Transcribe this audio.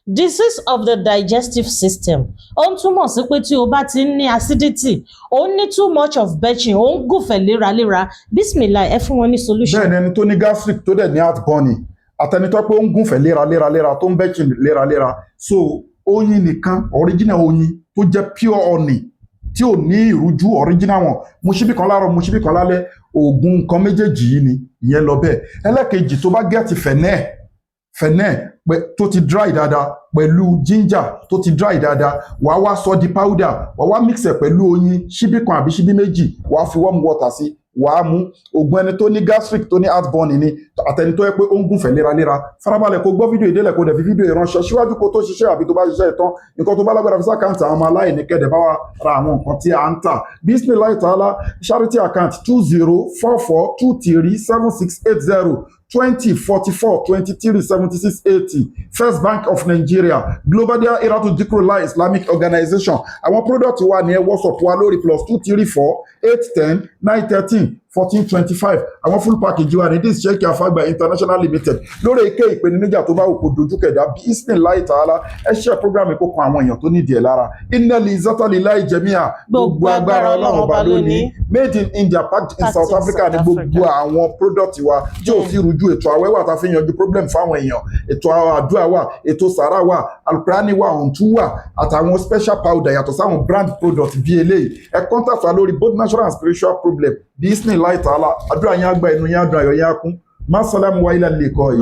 disease of the digestive system. Ó ń túmọ̀ sí pé tí o bá ti ní acidity, ó ní too much of belching, ó ń gùnfẹ̀ léraléra. Bismillah, ẹ fún wọn ní solution. Bẹ́ẹ̀ ni ẹni tó ní gastric tó dẹ̀ ní heartburn, àtẹnitọ́ pé ó ń gùnfẹ̀ léraléra tó ń belching léraléra. So oyin nìkan, original oyin tó jẹ́ pure honey tí ò ní ìrújú original wọn, mu ṣíbí kan láàárọ̀ mu ṣíbí kan lálẹ́, oògùn nǹkan méjèèjì yìí ni ìyẹn lọ bẹ́ẹ̀. Ẹlẹ́kejì tó bá gẹ́ẹ̀tì fẹ̀nẹ́ tó ti dry dáadáa pẹ̀lú ginger tó ti dry dáadáa, wàá wá sọ di powder, wàá wá mix ẹ̀ pẹ̀lú oyin ṣíbí kan àbí ṣíbí méjì, wàá fi warm water sí, wàá mú. Oògùn ẹni tó ní gastric tó ní heartburn ni, àtẹni tó yẹ pé ó ń gùnfẹ̀ léraléra. Farabalẹ̀ kó gbọ́ fídíò ìdélẹ̀ kó dẹ̀ fi fídíò ìránṣẹ́ síwájú kó tó ṣiṣẹ́ àbí tó bá ṣiṣẹ́ ìtàn. Nǹkan tó bá lágbára fi sákàǹtì àwọn ọmọ aláìní kẹ́dẹ̀ bá wa ra àwọn nǹkan tí a ń tà. Bismillah ta'ala, charity account 2044237680 2044237680. First Bank of Nigeria, Global Dahiratu Dhikrlahi Islamic Organization. Àwọn product wa ní WhatsApp wa lórí +234-810-913-1425. Àwọn full package wa ní this Sheikh Afagba International Limited. Lórí èké ìpèníjà tó bá òkò dojú kẹ̀dá Bismillah ta'ala, ẹ share program kó kan àwọn èèyàn tó nídìí ẹ̀ lára. Inna lizzata lillahi jami'a. Gbogbo agbára Ọlọ́run ọba lónìí. Made in India, packed in South Africa ní gbogbo àwọn product wa tí ò fi rújú. Ètò àwẹ̀ wà tá fi yanjú problem fáwọn èèyàn, ètò àdúrà wà, ètò sàrà wà, alukurani wà, ọ̀ǹtú wà, àtàwọn special powder yàtọ̀ sáwọn brand product bí eléyìí. Ẹ contact wa lórí both natural and spiritual problem. Bismillah ta'ala, àdúrà yẹn á gba, ẹnu yẹn á dùn, ayọ̀ yẹn á kún. Má sálámù wa ilà lè kọ́ ẹ̀.